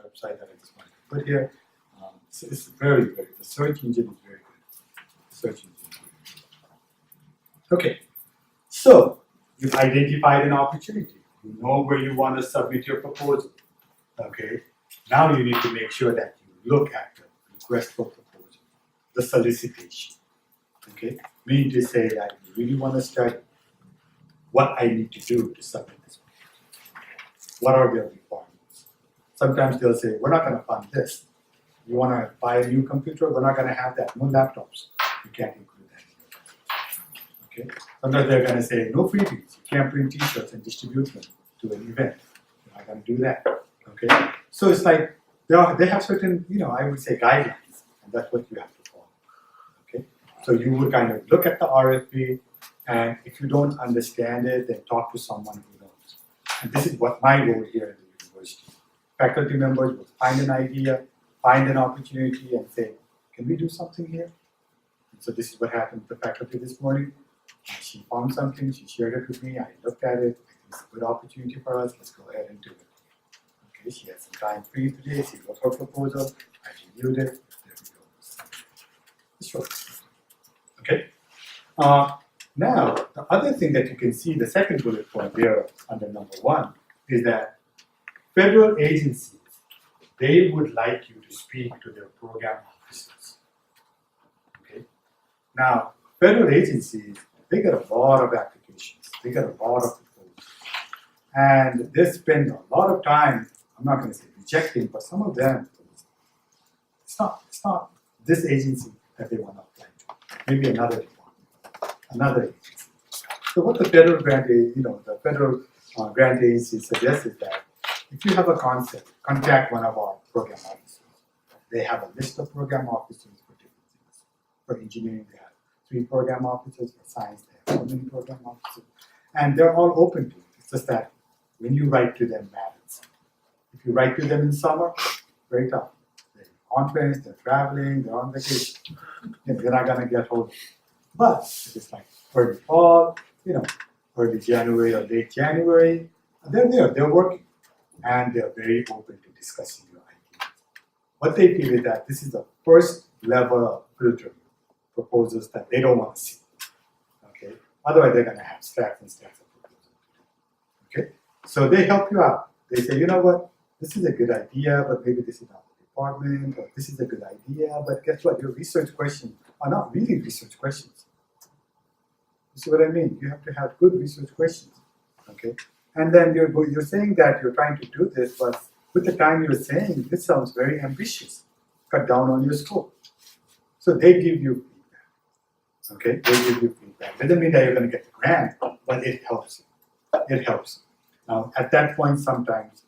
website that I just wanted to put here. So it's very good. The search engine is very good. Search engine is very good. Okay, so you've identified an opportunity. You know where you want to submit your proposal. Okay, now you need to make sure that you look at the request for proposal, the solicitation. Okay, meaning to say that you really want to study what I need to do to submit this proposal. What are their requirements? Sometimes they'll say, we're not going to fund this. You want to buy a new computer? We're not going to have that. No laptops. You can't include that. Okay. Sometimes they're going to say, no freebies. You can't print t-shirts and distribute them to an event. You're not going to do that. Okay. So it's like they have certain, I would say guidelines, and that's what you have to follow. Okay. So you would kind of look at the RFP, and if you don't understand it, then talk to someone who knows. And this is what my role here at the university. Faculty members will find an idea, find an opportunity, and say, can we do something here? And so this is what happened with the faculty this morning. She found something, she shared it with me, I looked at it, I think it's a good opportunity for us, let's go ahead and do it. Okay, she had some time free today, she wrote her proposal, I reviewed it, there we go. It's short. Okay. Now, the other thing that you can see, the second bullet point there under number 1, is that federal agencies, they would like you to speak to their program officers. Okay? Now, federal agencies, they get a lot of applications, they get a lot of proposals, and they spend a lot of time, I'm not going to say rejecting, but some of them, it's not this agency that they want to apply to, maybe another department. Another agency. So what the federal grant, the federal grant agency suggests is that if you have a concept, contact one of our program officers. They have a list of program officers for different things. For engineering, they have 3 program officers. For science, they have so many program officers. And they're all open to it. It's just that when you write to them matters. If you write to them in summer, very tough. They're in conference, they're traveling, they're on vacation. They're not going to get hold of it. But if it's like early fall, early January or late January, they're there, they're working, and they're very open to discussing your ideas. What they feel is that this is the first level of filtering proposals that they don't want to see. Okay, otherwise they're going to have stacks and stacks of proposals. Okay, so they help you out. They say, you know what, this is a good idea, but maybe this is not the department, or this is a good idea, but guess what? Your research questions are not really research questions. You see what I mean? You have to have good research questions, okay? And then you're saying that you're trying to do this, but with the time you're saying, this sounds very ambitious. Cut down on your scope. So they give you feedback, okay? They give you feedback. Doesn't mean that you're going to get the grant, but it helps you. It helps. Now, at that point, sometimes,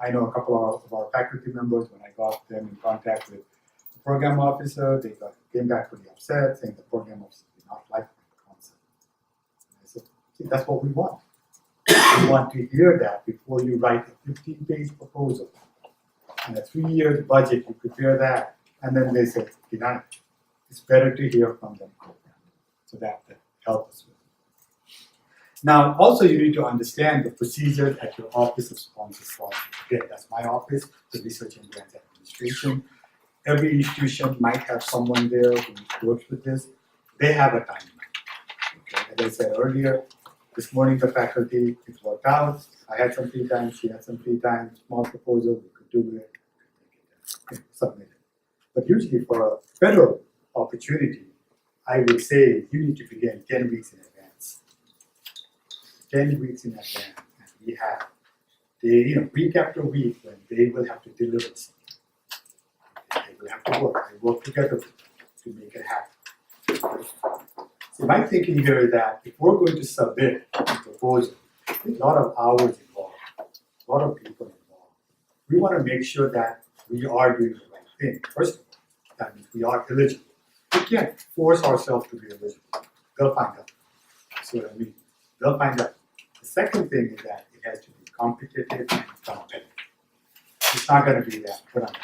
I know a couple of our faculty members, when I got them in contact with the program officer, they came back pretty upset, saying the program officer did not like the concept. And I said, see, that's what we want. We want to hear that before you write a 15-page proposal. And a 3-year budget, you prepare that, and then they say, deny. It's better to hear from them. So that helps us with it. Now, also you need to understand the procedures at your Office of Sponsored Projects. Again, that's my office, the Research and Grants Administration. Every institution might have someone there who works with this. They have a timeline. Okay? As I said earlier, this morning the faculty, it worked out. I had some free time, she had some free time, small proposal, we could do it, submit it. But usually for a federal opportunity, I would say you need to begin 10 weeks in advance. 10 weeks in advance, and we have, week after week, when they will have to deliver something. They will have to work. They work together to make it happen. So my thinking here is that if we're going to submit a proposal, there's a lot of hours involved, a lot of people involved. We want to make sure that we are doing the right thing. First of all, that means we are eligible. We can't force ourselves to be eligible. They'll find out. See what I mean? They'll find out. The second thing is that it has to be competitive and competitive. It's not going to be that put on.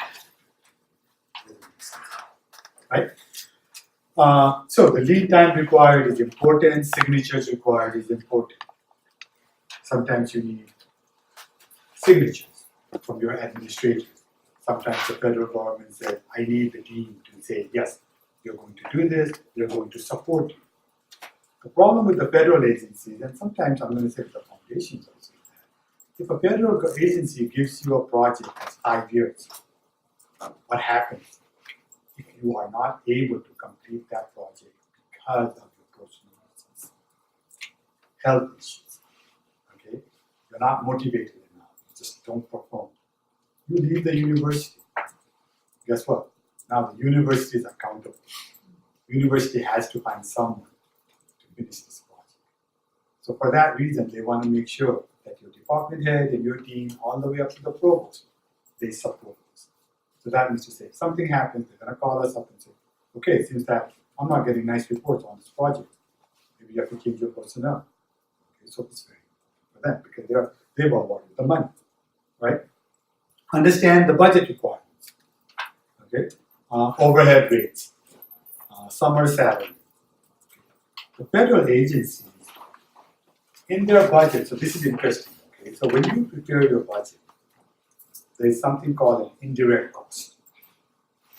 Right? So the lead time required is important, signatures required is important. Sometimes you need signatures from your administrators. Sometimes the federal government says, I need the dean to say, yes, you're going to do this, they're going to support you. The problem with the federal agencies, and sometimes I'm going to say the foundations also, is that if a federal agency gives you a project that's 5 years, what happens if you are not able to complete that project because of your personal reasons, health issues, okay? You're not motivated enough, you just don't perform. You leave the university. Guess what? Now the university is accountable. The university has to find someone to finish this project. So for that reason, they want to make sure that your department head and your team, all the way up to the provost, they support this. So that means to say, if something happens, they're going to call us up and say, okay, it seems that I'm not getting nice reports on this project. Maybe you have to change your personnel. Okay, so it's very important for them because they've awarded the money, right? Understand the budget requirements, okay? Overhead rates, summer salary. The federal agencies, in their budget, so this is interesting, okay? So when you prepare your budget, there's something called an indirect cost.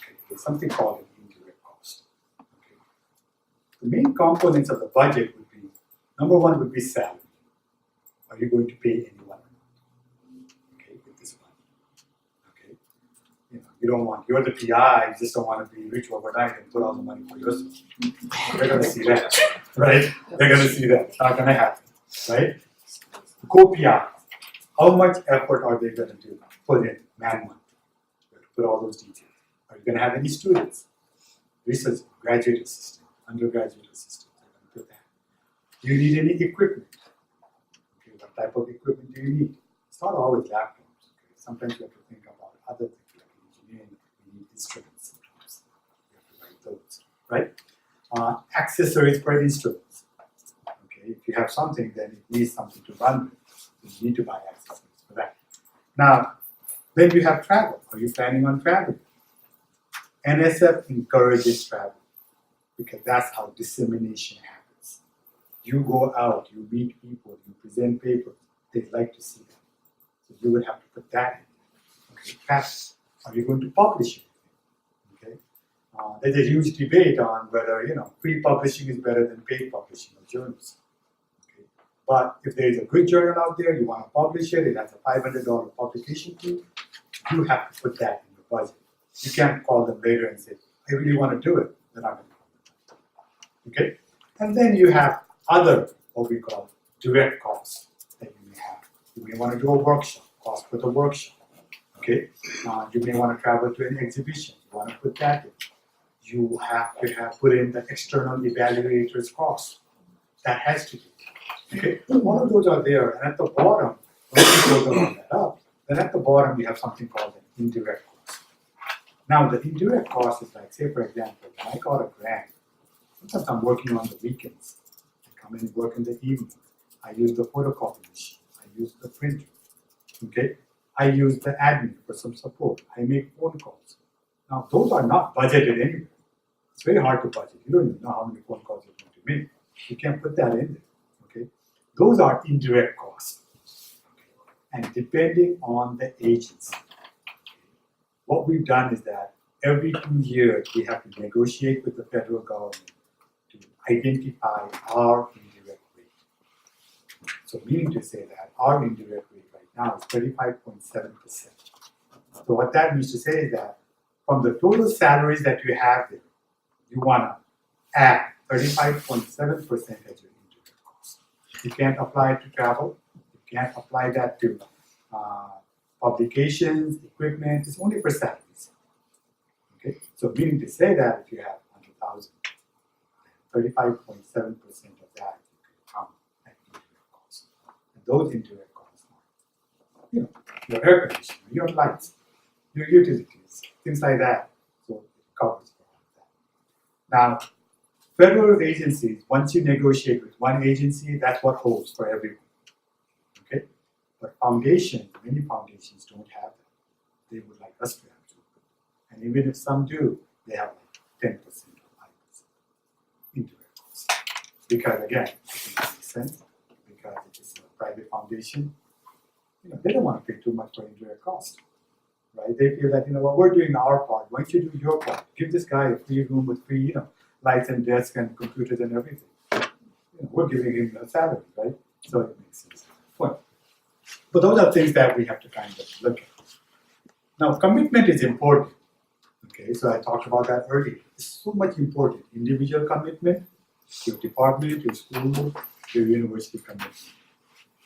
Okay? There's something called an indirect cost. Okay? The main components of the budget would be, number one would be salary. Are you going to pay anyone? Okay, with this money. Okay? You don't want, you're the PI, you just don't want to be rich overnight and put all the money for yourself. They're going to see that, right? They're going to see that. It's not going to happen, right? Co-PI, how much effort are they going to do? Put in man-month. Put all those details. Are you going to have any students? Research, graduate assistant, undergraduate assistant, they're going to put that. Do you need any equipment? Okay, what type of equipment do you need? It's not always laptops. Okay? Sometimes you have to think about other things. Engineering, we need instruments sometimes. You have to write those, right? Accessories for instruments. Okay, if you have something, then it needs something to run with. You need to buy accessories for that. Now, then you have travel. Are you planning on traveling? NSF encourages travel because that's how dissemination happens. You go out, you meet people, you present papers. They'd like to see them. So you would have to put that in. Okay, fast. Are you going to publish it? Okay. There's a huge debate on whether free publishing is better than paid publishing of journals. Okay. But if there is a good journal out there, you want to publish it, it has a $500 publication fee, you have to put that in your budget. You can't call them later and say, I really want to do it, then I'm going to call them. Okay? And then you have other, what we call direct costs that you may have. You may want to do a workshop, cost for the workshop. Okay? You may want to travel to an exhibition. You want to put that in. You have to put in the external evaluators cost. That has to be. Okay? All of those are there. And at the bottom, when you total all that up, then at the bottom you have something called an indirect cost. Now the indirect cost is like, say for example, when I got a grant, sometimes I'm working on the weekends. I come in and work in the evening. I use the photocopy machine. I use the printer. Okay? I use the admin for some support. I make phone calls. Now those are not budgeted anywhere. It's very hard to budget. You don't even know how many phone calls you're going to make. You can't put that in there. Okay? Those are indirect costs. And depending on the agency, what we've done is that every 2 years we have to negotiate with the federal government to identify our indirect rate. So meaning to say that our indirect rate right now is 35.7%. So what that means to say is that from the total salaries that you have there, you want to add 35.7% as your indirect cost. You can't apply it to travel. You can't apply that to publications, equipment. It's only for salaries. Okay, so meaning to say that if you have 100,000, 35.7% of that you can count as indirect costs. And those indirect costs are, your air conditioner, your lights, your utilities, things like that. So it covers for all of that. Now, federal agencies, once you negotiate with one agency, that's what holds for everyone. Okay? But foundations, many foundations don't have that. They would like us to have to. And even if some do, they have like 10% or 5% indirect costs. Because again, it makes sense. Because it is a private foundation, they don't want to pay too much for indirect cost. right? They feel that, we're doing our part. Why don't you do your part? Give this guy a free room with free, lights and desks and computers and everything. We're giving him a salary, right? So it makes sense. Well, but those are things that we have to kind of look at. Now, commitment is important. Okay, so I talked about that earlier. It's so much important. Individual commitment, your department, your school, your university commitment.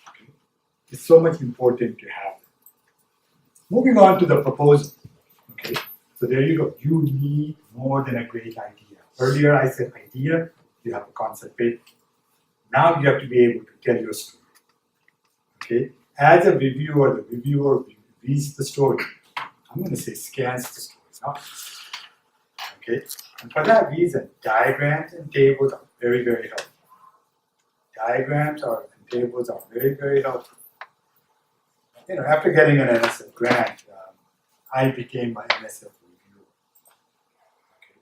Okay? It's so much important to have. Moving on to the proposal. Okay, so there you go. You need more than a great idea. Earlier I said idea, you have a concept paper. Now you have to be able to tell your story. Okay, as a reviewer, the reviewer reads the story. I'm going to say scans the story, not okay. And for that reason, diagrams and tables are very, very helpful. Diagrams and tables are very, very helpful. After getting an NSF grant, I became an NSF reviewer. Okay.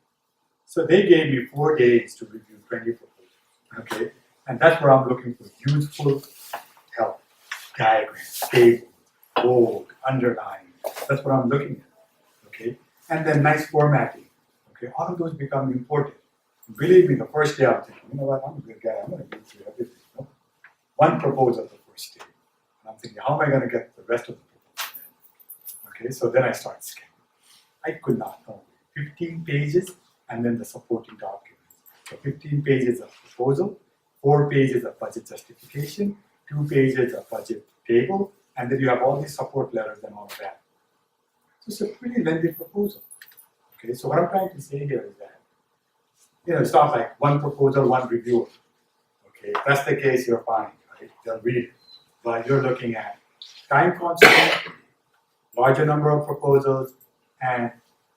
So they gave me 4 days to review 20 proposals. Okay, and that's where I'm looking for useful help. Diagrams, tables, bold, underline. That's what I'm looking at. Okay, and then nice formatting. Okay, all of those become important. Believe me, the first day I'm thinking, you know what, I'm a good guy. I'm going to read through everything. One proposal the first day. And I'm thinking, how am I going to get the rest of the proposal? Okay, so then I start scanning. I could not know. 15 pages and then the supporting documents. So 15 pages of proposal, 4 pages of budget justification, 2 pages of budget table, and then you have all these support letters and all of that. So it's a pretty lengthy proposal. Okay, so what I'm trying to say here is that, it's not like one proposal, one reviewer. Okay, if that's the case, you're fine, right? They'll read it. But you're looking at time constraint, larger number of proposals, and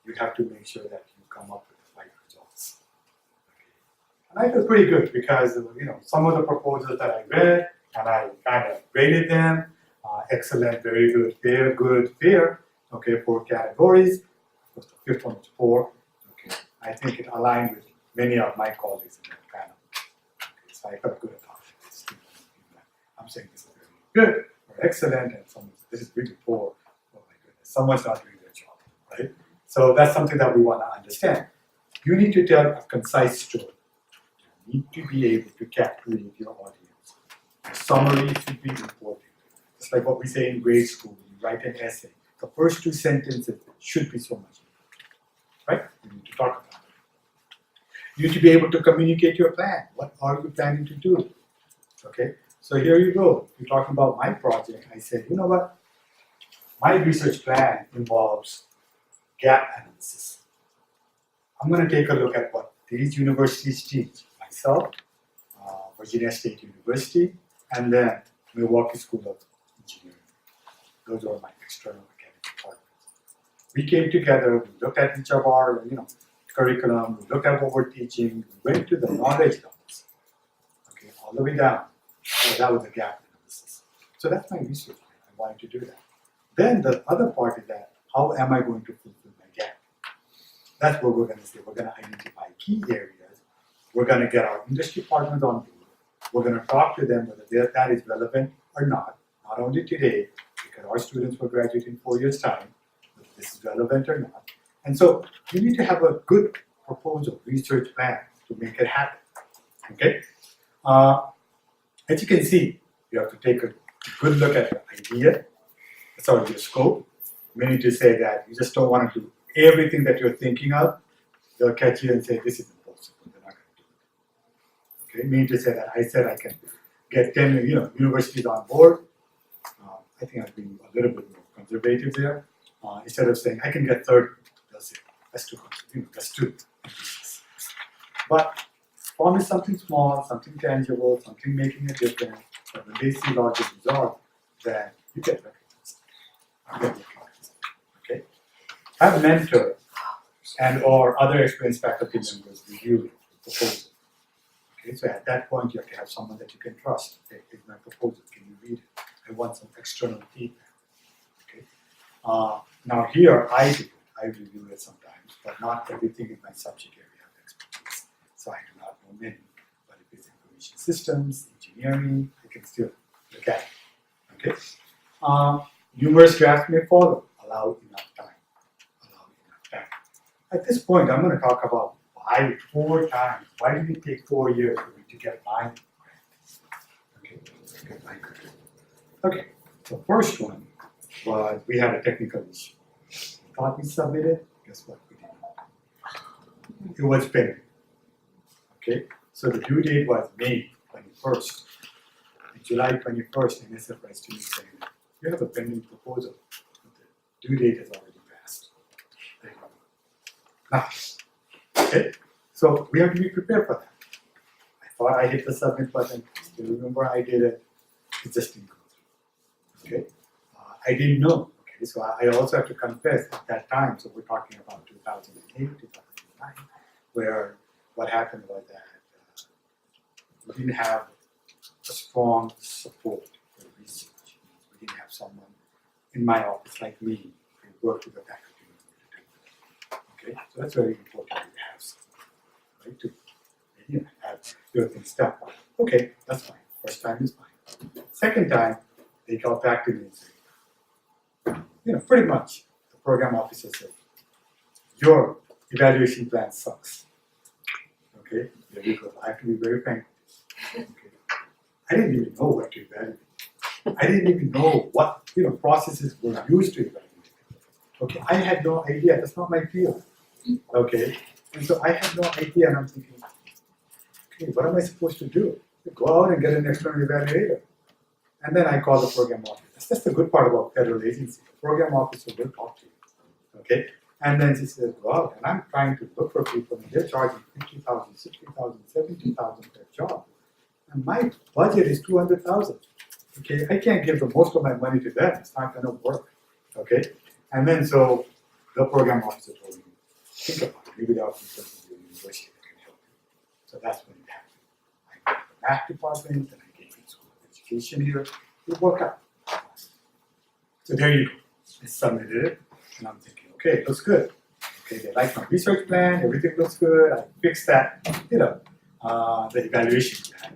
you have to make sure that you come up with the right results. Okay. And I feel pretty good because, some of the proposals that I read, and I kind of graded them, excellent, very good, fair, okay, 4 categories. Of course, the 5th one was 4. Okay, I think it aligned with many of my colleagues in that panel. Okay, so I felt good about it. I'm saying this is very good or excellent, and someone says this is really poor. Oh my goodness, someone's not doing their job, right? So that's something that we want to understand. You need to tell a concise story. You need to be able to captivate your audience. The summary should be important. It's like what we say in grade school. You write an essay. The first 2 sentences should be so much, right? We need to talk about it. You need to be able to communicate your plan. What are you planning to do? Okay, so here you go. You're talking about my project. I said, you know what? My research plan involves gap analysis. I'm going to take a look at what these universities teach. Myself, Virginia State University, and then Milwaukee School of Engineering. Those are my external academic partners. We came together, we looked at each of our, curriculum, we looked at what we're teaching, we went to the knowledge levels, okay, all the way down. So that was a gap analysis. So that's my research plan. I wanted to do that. Then the other part is that, how am I going to fulfill my gap? That's what we're going to say. We're going to identify key areas. We're going to get our industry partners on board. We're going to talk to them whether that is relevant or not only today, because our students will graduate in 4 years' time, whether this is relevant or not. And so you need to have a good proposal, research plan to make it happen. Okay? As you can see, you have to take a good look at your idea, your scope, meaning to say that you just don't want to do everything that you're thinking of. They'll catch you and say, this is impossible, they're not going to do it. Okay, meaning to say that I said I can get 10 universities on board. I think I've been a little bit more conservative there. Instead of saying I can get 30, they'll say that's too conservative, that's too ambitious. But promise something small, something tangible, something making a difference. But when they see larger results, then you get recognized. Okay? Have mentors and or other experienced faculty members review the proposal. Okay, so at that point you have to have someone that you can trust. Okay, here's my proposal, can you read it? I want some external feedback. Okay. Now here I review it sometimes, but not everything in my subject area of expertise. So I do not know many, but if it's information systems, engineering, I can still look at it. Okay. Numerous drafts may follow. Allow enough time. At this point, I'm going to talk about why 4 times. Why did it take 4 years for me to get my grant? Okay, to get my grant. Okay, the first one was we had a technical issue. Thought we submitted, guess what? We didn't. It was pending. Okay, so the due date was May 21st. And July 21st, NSF writes to me saying, you have a pending proposal, but the due date has already passed. There you go. Now, okay, so we have to be prepared for that. I thought I hit the submit button, still remember I did it, it just didn't go through. Okay, I didn't know. Okay, so I also have to confess at that time, so we're talking about 2008, 2009, where what happened was that we didn't have a strong support for research. We didn't have someone in my office like me who worked with the faculty member to do that. Okay, so that's very important to have someone, right? To have your things done. Okay, that's fine. First time is fine. Second time, they got back to me and said, pretty much the program officer said, your evaluation plan sucks. Okay, there we go. I have to be very frank. Okay. I didn't even know what to evaluate. I didn't even know what processes were used to evaluate. Okay, I had no idea. That's not my field. Okay, and so I had no idea, and I'm thinking, okay, what am I supposed to do? Go out and get an external evaluator. And then I call the program officer. That's the good part about federal agency. The program officer will talk to you. Okay? And then she says, go out, and I'm trying to look for people, and they're charging $50,000, $60,000, $70,000 per job. And my budget is $200,000. Okay? I can't give the most of my money to them. It's not going to work. Okay? And then so the program officer told me, think about it. Maybe there are people in the university that can help you. So that's when it happened. I went to the math department, and I gave it school of education here. It worked out. So there you go. I submitted it, and I'm thinking, okay, it looks good. Okay, they like my research plan, everything looks good. I fixed that, the evaluation plan.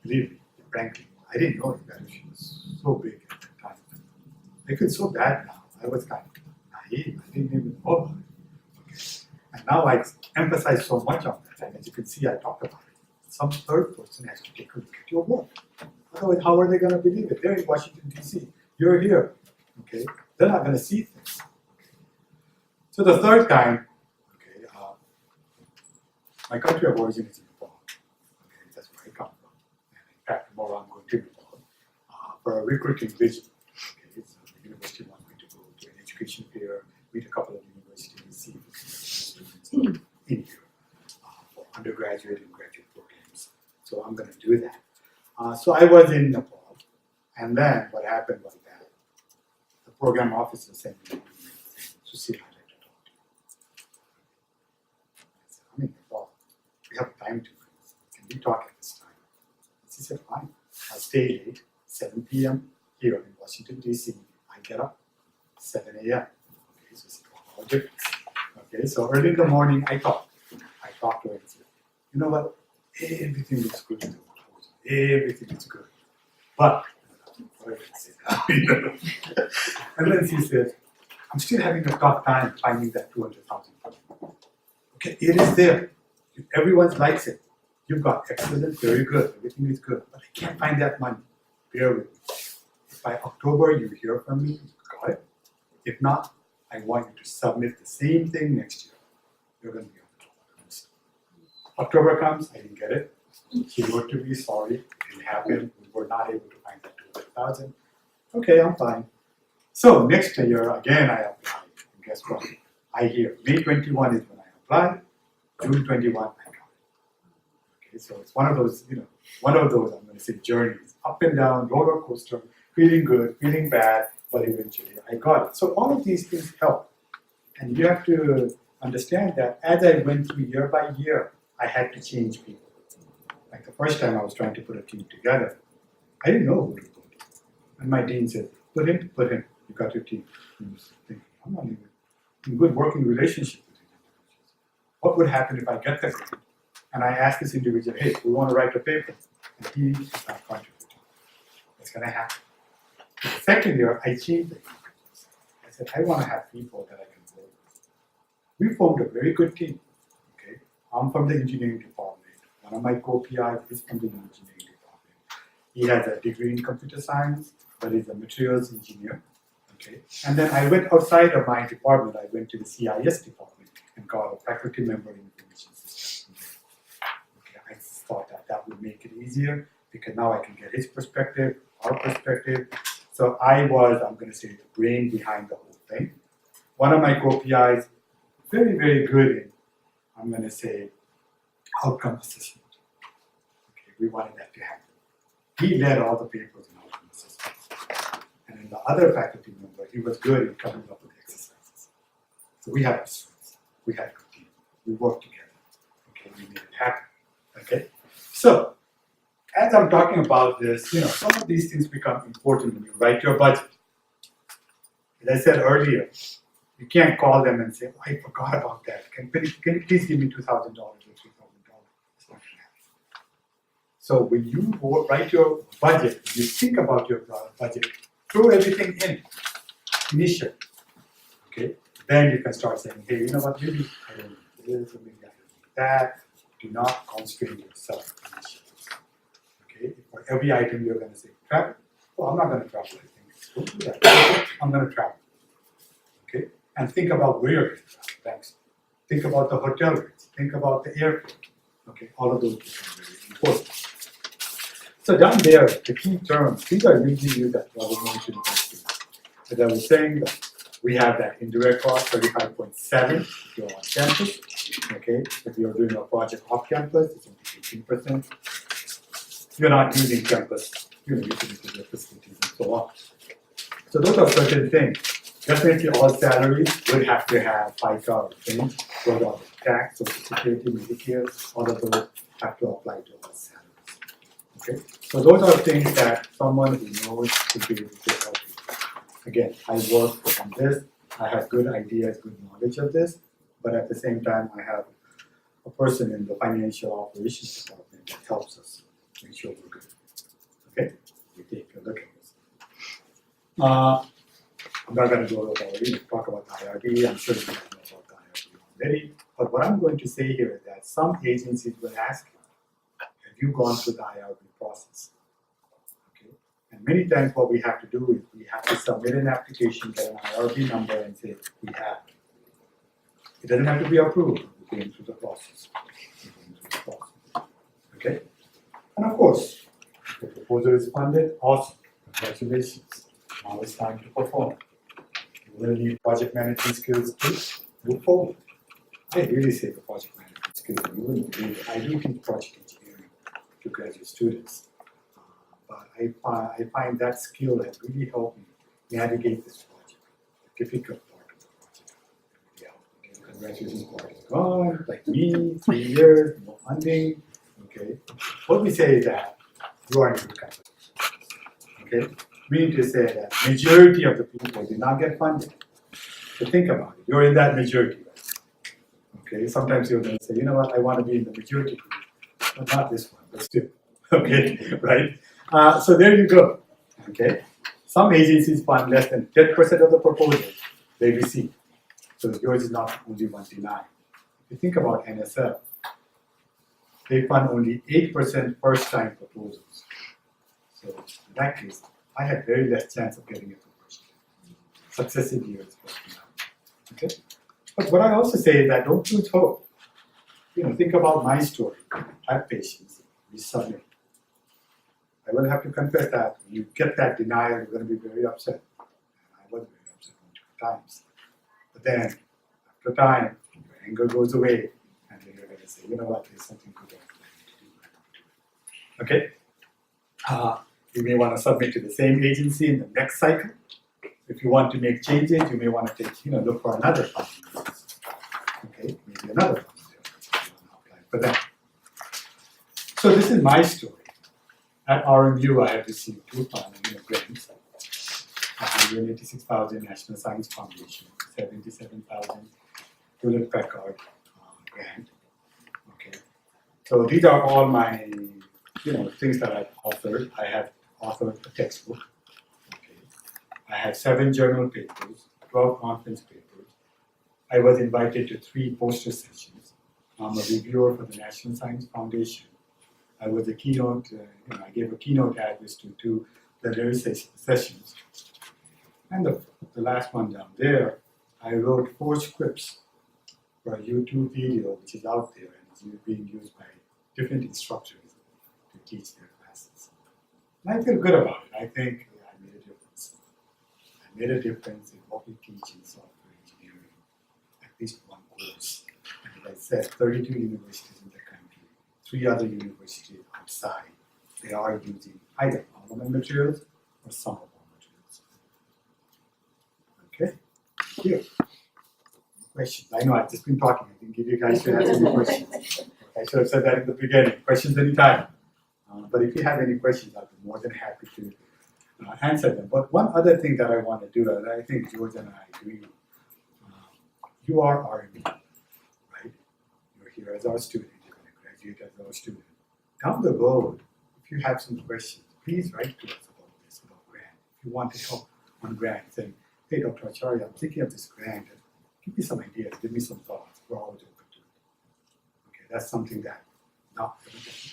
Believe me, frankly, I didn't know evaluation was so big at that time. I feel so bad now. I was kind of naive. I didn't even know about it. Okay. And now I emphasize so much on that, and as you can see, I talked about it. Some third person has to take a look at your work. Otherwise, how are they going to believe it? They're in Washington, D.C. You're here. Okay, they're not going to see things. Okay. So the third time, okay, my country of origin is Nepal. Okay, that's where I come from. And in fact, tomorrow I'm going to Nepal for a recruiting vision. Okay, so the university wants me to go to an education fair, meet a couple of universities, see if we can get students in here for undergraduate and graduate programs. So I'm going to do that. So I was in Nepal, and then what happened was that the program officer sent me an email saying, Sushil, I'd like to talk to you. I said, I'm in Nepal. We have time to can we talk at this time? And she said, fine. I stay late, 7 p.m. here in Washington, D.C. I get up 7 a.m. Okay, so it's a 12-hour difference. Okay, so early in the morning, I talked to her and said, you know what? Everything looks good in the proposal. Everything is good. But, and then she said, I'm still having a tough time finding that $200,000. Okay, it is there. If everyone likes it, you've got excellent, very good, everything is good, but I can't find that money. Bear with me. If by October you hear from me, you got it. If not, I want you to submit the same thing next year. You're going to be on the top of the list. October comes, I didn't get it. She wrote to me, sorry, it didn't happen. We were not able to find that 200,000. Okay, I'm fine. So next year, again, I applied. And guess what? I hear May 21 is when I applied. June 21, I got it. Okay, so it's one of those, I'm going to say journeys, up and down, roller coaster, feeling good, feeling bad, but eventually I got it. So all of these things help. And you have to understand that as I went through year by year, I had to change people. Like the first time I was trying to put a team together, I didn't know who to put. And my dean said, put him, you got your team. And I was thinking, I'm not even in good working relationship with these individuals. What would happen if I get the grant and I ask this individual, hey, we want to write a paper, and he is not contributing? What's going to happen? The second year, I changed the individuals. I said, I want to have people that I can work with. we formed a very good team. Okay, I'm from the engineering department. One of my co-PIs is from the engineering department. He has a degree in computer science, but he's a materials engineer. Okay, and then I went outside of my department. I went to the CIS department and got a faculty member in information systems. Okay, I thought that would make it easier because now I can get his perspective, our perspective. So I'm going to say, the brain behind the whole thing. One of my co-PIs, very, very good in, I'm going to say, outcome assessment. Okay, we wanted that to happen. He led all the papers in outcome assessment. And then the other faculty member, he was good in coming up with exercises. So we had strengths. We had a good team. We worked together. Okay, we made it happen. Okay, so as I'm talking about this, some of these things become important when you write your budget. As I said earlier, you can't call them and say, oh, I forgot about that. Can you please give me $2,000 or $3,000? It's not going to happen. So when you write your budget, you think about your budget, throw everything in initially. Okay? Then you can start saying, hey, you know what, maybe I don't need this, or maybe I don't need that. Do not constrain yourself initially. Okay? For every item you're going to say, travel. Oh, I'm not going to travel, I think. Don't do that. I'm going to travel. Okay? And think about where you're going to travel. Thanks. Think about the hotel rates. Think about the airport. Okay? All of those become very important. So down there, the key terms, these are usually used at government universities. As I was saying, we have that indirect cost, 35.7 if you're on campus. Okay? If you're doing a project off campus, it's only 18%. You're not using campus, utilities, your facilities, and so on. So those are certain things. Definitely all salaries would have to have FICA things, those are tax, social security, Medicare, all of those have to apply to all salaries. Okay? So those are things that someone who knows should be able to help you. Again, I work on this, I have good ideas, good knowledge of this, but at the same time I have a person in the financial operations department that helps us make sure we're good. Okay? We take a look at this. I'm not going to go talk about the IRB. I'm sure you know about the IRB already. But what I'm going to say here is that some agencies will ask you, have you gone through the IRB process? Okay? And many times what we have to do is we have to submit an application, get an IRB number, and say, we have. It doesn't have to be approved. We're going through the process. Okay? And of course, the proposal is funded. Awesome. Congratulations. Now it's time to perform. You will need project management skills to move forward. I really say the project management skills. You wouldn't believe it. I do teach project engineering to graduate students. But I find that skill has really helped me navigate this project, the difficult part of the project. Yeah. Congratulations, part is gone, like me, 3 years, no funding. Okay. What we say is that you are in good company. Okay? We need to say that majority of the people did not get funded. So think about it. You're in that majority. Okay? Sometimes you're going to say, you know what, I want to be in the majority group. But not this one, but still. Okay? Right? So there you go. Okay? Some agencies fund less than 10% of the proposals they receive. So yours is not only 1 to 9. If you think about NSF, they fund only 8% first-time proposals. So in that case, I had very less chance of getting a promotion. Successive years. Okay? But what I also say is that don't lose hope. Think about my story. Have patience. We submit. I will have to confess that when you get that denial, you're going to be very upset. And I was very upset multiple times. But then, after time, your anger goes away, and then you're going to say, you know what, there's something good I need to do. Okay? You may want to submit to the same agency in the next cycle. If you want to make changes, you may want to look for another funding. Okay, maybe another funding for that. So this is my story. At RMU, I have received 2 funding grants: 186,000 National Science Foundation, 77,000 Hewlett Packard grant. Okay, so these are all my things that I've authored. I have authored a textbook. Okay. I have 7 journal papers, 12 conference papers, I was invited to 3 poster sessions. I'm a reviewer for the National Science Foundation. I was a keynote, I gave a keynote address to 2 plenary sessions. And the last one down there, I wrote 4 scripts for a YouTube video which is out there and is being used by different instructors to teach their classes. And I feel good about it. I think I made a difference. I made a difference in what we teach in software engineering, at least one course. And as I said, 32 universities in the country, 3 other universities outside, they are using either all of my materials or some of our materials. Okay, here. Questions? I know I've just been talking. I didn't give you guys to ask any questions. I should have said that in the beginning. Questions anytime. But if you have any questions, I'll be more than happy to answer them. But one other thing that I want to do, and I think George and I agree, you are R&D, right? You're here as our student. You're going to graduate as our student. Down the road, if you have some questions, please write to us about this, about grant. If you want to help on grant, saying, hey, Dr. Acharya, I'm thinking of this grant. Give me some ideas, give me some thoughts. We're always open to it. Okay, that's something that, now,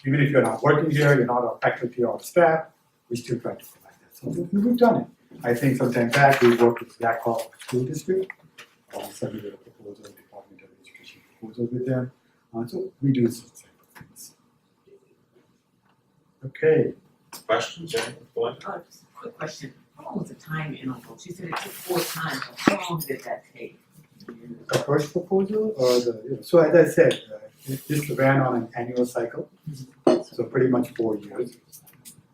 even if you're not working here, you're not our faculty or staff, we still try to provide that. So we've done it. I think some time back we worked with Black Hawk School District. Submitted a proposal, Department of Education proposal with them. So we do some type of things. Okay. Questions? Just a quick question. How long was the time interval? She said it took 4 times. How long did that take? The first proposal, or so as I said, this ran on an annual cycle, so pretty much 4 years.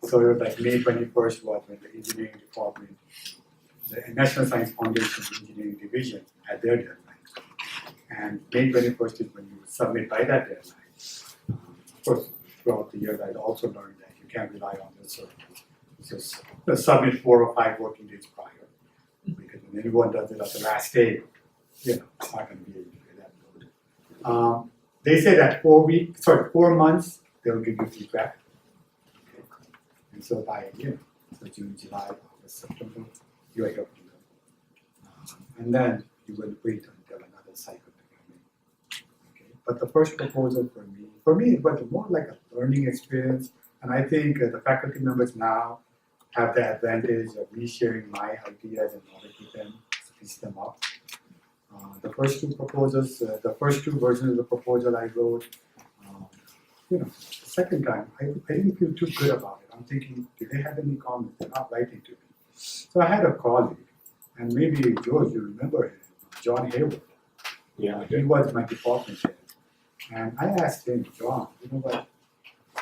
So it was like May 21st was when the engineering department, the National Science Foundation Engineering Division had their deadline. And May 21st is when you submit by that deadline. Of course, throughout the year, I also learned that you can't rely on the servers. So submit 4 or 5 working days prior, because when everyone does it at the last day, it's not going to be able to get that load. They say that 4 months, they'll give you feedback. Okay. And so by, so June, July, August, September, you are able to do. And then you will wait until another cycle to come in. Okay. But the first proposal for me, it was more like a learning experience. And I think the faculty members now have the advantage of me sharing my ideas and knowledge with them, speeds them up. The first 2 proposals, the first 2 versions of the proposal I wrote, the second time, I didn't feel too good about it. I'm thinking, do they have any comments? They're not writing to me. So I had a colleague, and maybe George, you remember him, John Hayward. Yeah, He was my department head. And I asked him, John, you know what,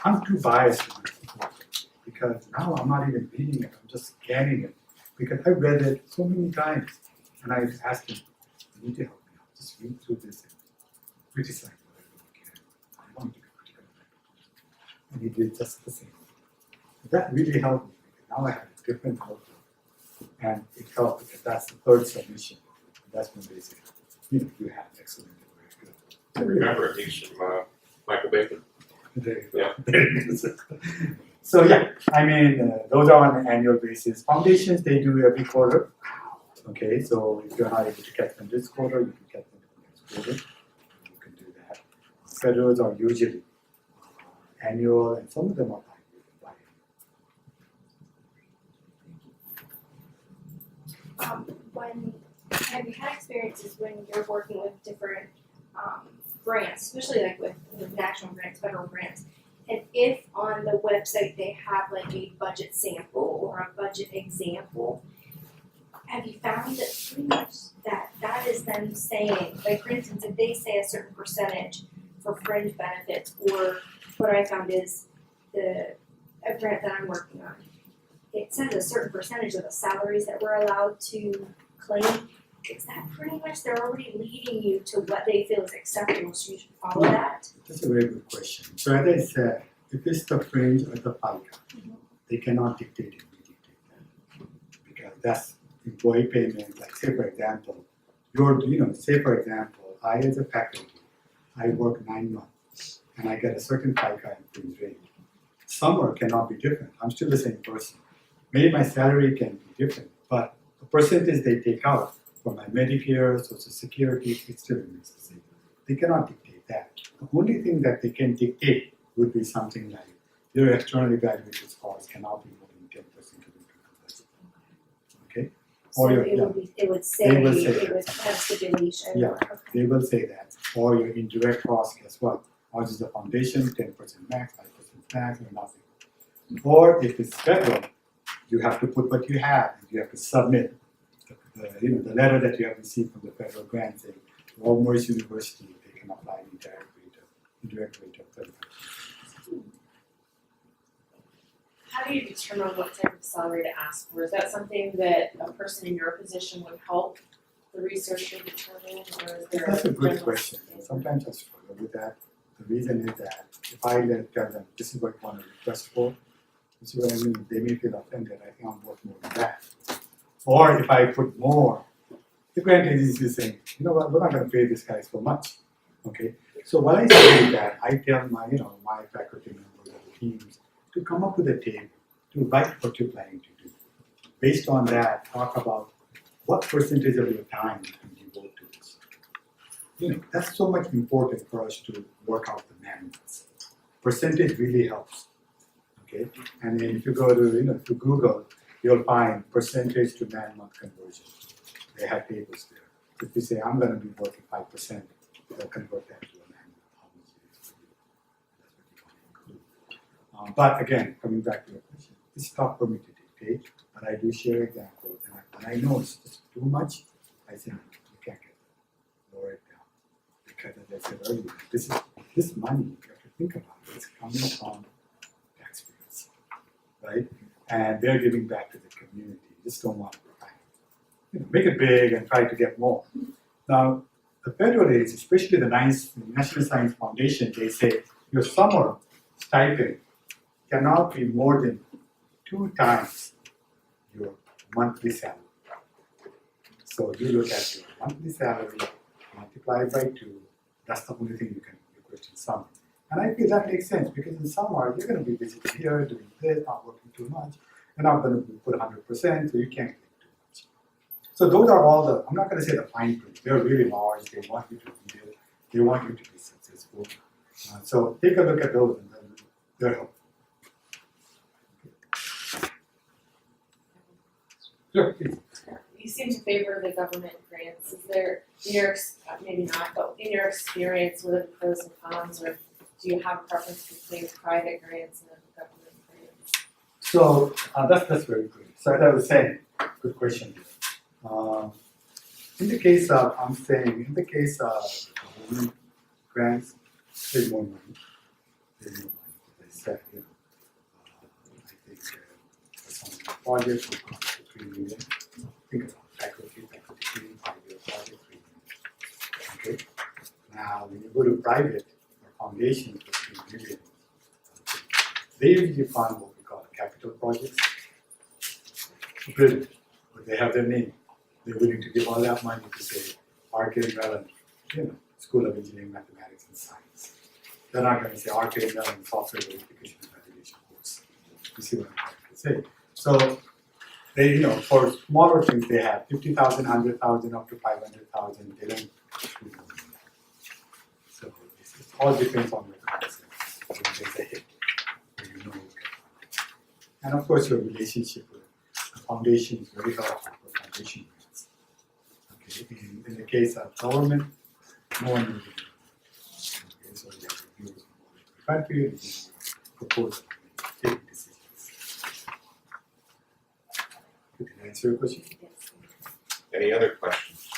I'm too biased in my proposal because now I'm not even reading it, I'm just scanning it. Because I read it so many times, and I asked him, you need to help me out. Just read through this and criticize whatever you can. I want to be critical of that. And he did just the same. That really helped me because now I have a different outlook. And it helped because that's the 3rd submission. And that's when they say, you have excellent and very good. I remember a piece from Michael Baker. There you go. Yeah. So yeah, I mean, those are on an annual basis. Foundations, they do every quarter. Okay, so if you're not able to catch them this quarter, you can catch them next quarter. You can do that. Federals are usually annual, and some of them are biannual. Have you had experiences when you're working with different grants, especially like with national grants, federal grants, and if on the website they have like a budget sample or a budget example, have you found that pretty much that is them saying, like for instance, if they say a certain percentage for fringe benefits, or what I found is a grant that I'm working on, it says a certain percentage of the salaries that we're allowed to claim. Is that pretty much they're already leading you to what they feel is acceptable, so you should follow that? That's a very good question. So as I said, if it's the fringe or the FICA, they cannot dictate it, we dictate that. Because that's employee payment, like say for example, say for example, I as a faculty, I work 9 months and I get a certain FICA and fringe rate. Summer cannot be different. I'm still the same person. Maybe my salary can be different, but the percentage they take out for my Medicare, Social Security, it still remains the same. They cannot dictate that. The only thing that they can dictate would be something like your external evaluated scores cannot be more than 10% of the total budget. Okay? So Or your, it yeah, would be, it would say, They will say it that. would have stipulation. Yeah. Okay. they will say that. Or your indirect cost, guess what? Ours is the foundation, 10% max, 5% max, or nothing. Or if it's federal, you have to put what you have, and you have to submit the letter that you have received from the federal grant saying, Walmart University, they can apply indirect rate of 35%. How do you determine what type of salary to ask for? Is that something that a person in your position would help the researcher determine, or is there? That's a good general question. standard? Sometimes I struggle with that. The reason is that if I tell them, this is what you want to request for, you see what I mean? They may feel offended. I think I'm worth more than that. Or if I put more, the grant agency is saying, you know what, we're not going to pay this guy so much. Okay? So what I say is that I tell my, my faculty members and the teams to come up with a table to write what you're planning to do. Based on that, talk about what percentage of your time you can devote to this. That's so much important for us to work out the manuals. Percentage really helps. Okay? And then if you go to, to Google, you'll find percentage to man-month conversion. They have tables there. If you say, I'm going to be working 5%, they'll convert that to an annual. How much it is for you. That's what you want to include. But again, coming back to your question, it's tough for me to dictate, but I do share examples. And when I know it's just too much, I say, you can't get it. Lower it down. Because as I said earlier, this money, you have to think about it, it's coming from taxpayers, right? And they're giving back to the community. You just don't want to make it big and try to get more. Now, the federal agency, especially the National Science Foundation, they say your summer stipend cannot be more than 2 times your monthly salary. So you look at your monthly salary, multiply it by 2, that's the only thing you can request in summer. And I feel that makes sense because in summer you're going to be visiting here, doing this, not working too much. You're not going to put 100%, so you can't get too much. So those are all the, I'm not going to say the fine print, they're really large, they want you to read it, they want you to be successful. So take a look at those and then they're helpful. Sure, please. You seem to favor the government grants. Is there, in your, maybe not, but in your experience, what are the pros and cons, or do you have a preference between private grants and government grants? So that's very good. So as I was saying, good question. In the case of, I'm saying, in the case of government grants, there's more money. There's more money. As I said, I think for some projects will cost $3 million. Think about faculty 5-year project, $3 million. Okay. Now, when you go to private or foundations for $3 million, they usually fund what we call capital projects. Brilliant, but they have their name. They're willing to give all that money to say Arcade Mellon, School of Engineering, Mathematics, and Science. They're not going to say Arcade Mellon Software Verification and Validation course. You see what I'm trying to say? So they, for smaller things, they have 50,000, 100,000, up to 500,000. They don't do more than that. So it all depends on your concept. When there's a hit, you know. And of course, your relationship with the foundation is very helpful for foundation grants. Okay, in the case of government, no one will do that. Okay, so you have reviews from all over the country, and you propose taking decisions. Did I answer your question? Yes. Any other questions?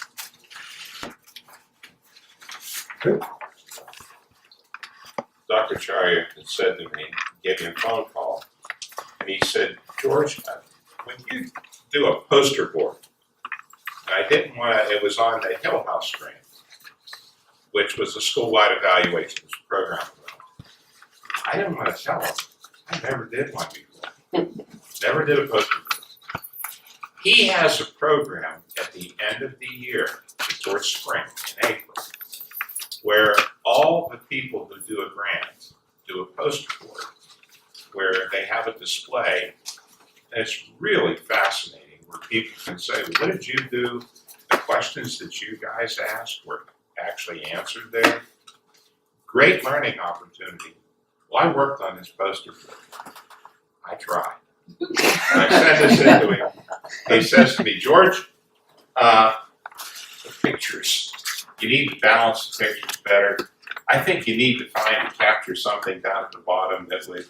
Good. Dr. Acharya had said to me, gave me a phone call, and he said, George, when you do a poster board, and I didn't want to, it was on the Hill House grant, which was a school-wide evaluations program. I didn't want to tell him. I never did one before. Never did a poster board. He has a program at the end of the year, towards spring, in April, where all the people who do a grant do a poster board, where they have a display, and it's really fascinating, where people can say, what did you do? The questions that you guys asked were actually answered there. Great learning opportunity. Well, I worked on this poster board. I tried. I sent this in to him. He says to me, George, the pictures, you need to balance the pictures better. I think you need to find and capture something down at the bottom that would,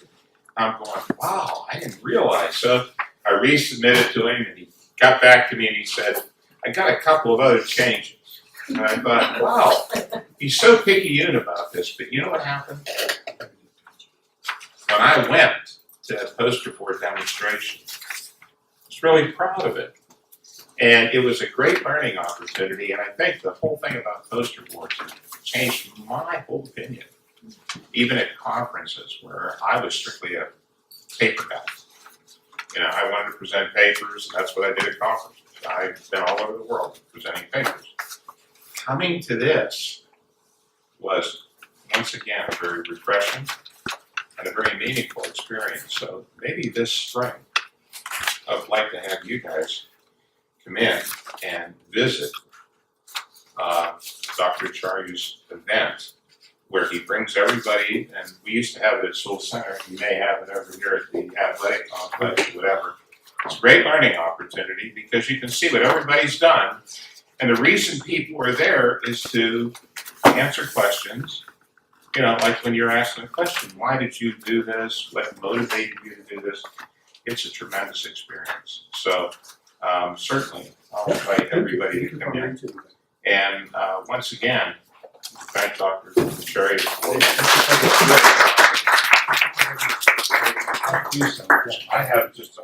I'm going, wow, I didn't realize. So I resubmitted to him and he got back to me and he said, I got a couple of other changes. And I thought, wow, he's so picayune about this, but you know what happened? When I went to that poster board demonstration, I was really proud of it. And it was a great learning opportunity, and I think the whole thing about poster boards changed my whole opinion, even at conferences where I was strictly a paper guy. You know, I wanted to present papers, and that's what I did at conferences. I've been all over the world presenting papers. Coming to this was, once again, very refreshing and a very meaningful experience. So maybe this spring, I would like to have you guys come in and visit Dr. Acharya's event where he brings everybody, and we used to have it at Soul Center. You may have it over here at the athletic complex or whatever. It's a great learning opportunity because you can see what everybody's done. And the reason people are there is to answer questions. You know, like when you're asking a question, why did you do this? What motivated you to do this? It's a tremendous experience. So certainly, I'll invite everybody to come in. And once again, thank Dr. Acharya for Thank you so much. I have just a